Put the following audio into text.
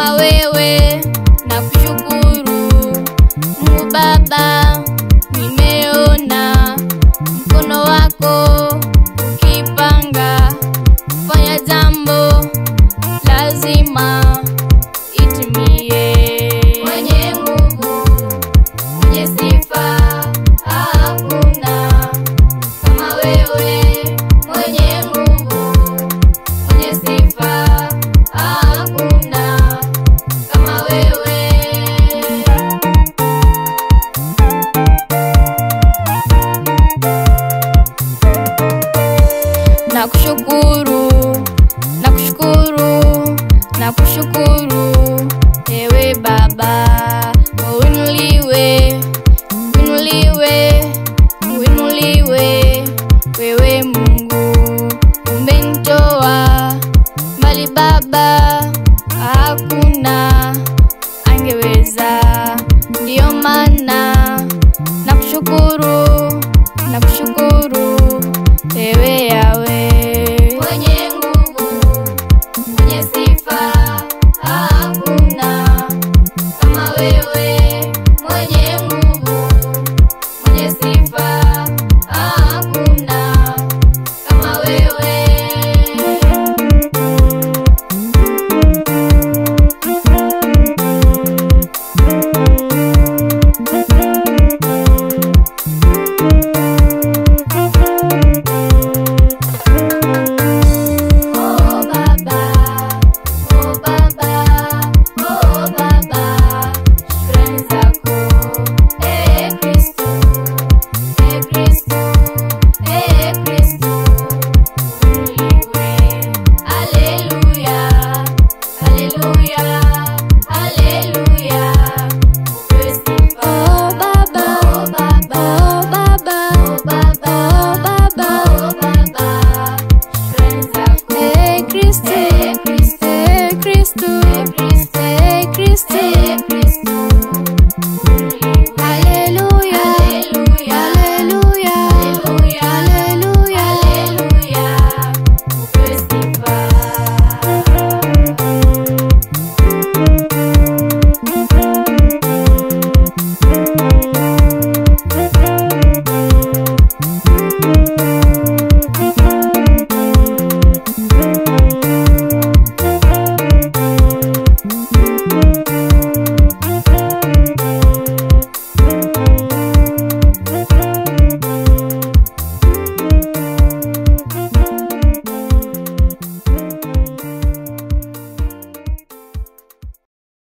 kama wewe. Nakushukuru Mungu Baba, nimeona mkono wako ukipanga kufanya jambo lazima itimie. Mwenye nguvu, mwenye sifa, hakuna kama wewe. Mwenye nguvu, mwenye sifa, hakuna kama wewe. Nakushukuru, nakushukuru, nakushukuru ewe Baba. Uinuliwe, uinuliwe, uinuliwe wewe Mungu. Umenitoa mbali Baba, hakuna angeweza. Ndio maana nakushukuru, nakushukuru ewe Yahweh. Mwenye nguvu, mwenye sifa, hakuna kama wewe. Mwenye nguvu, mwenye sifa, hakuna kama wewe. Cristo,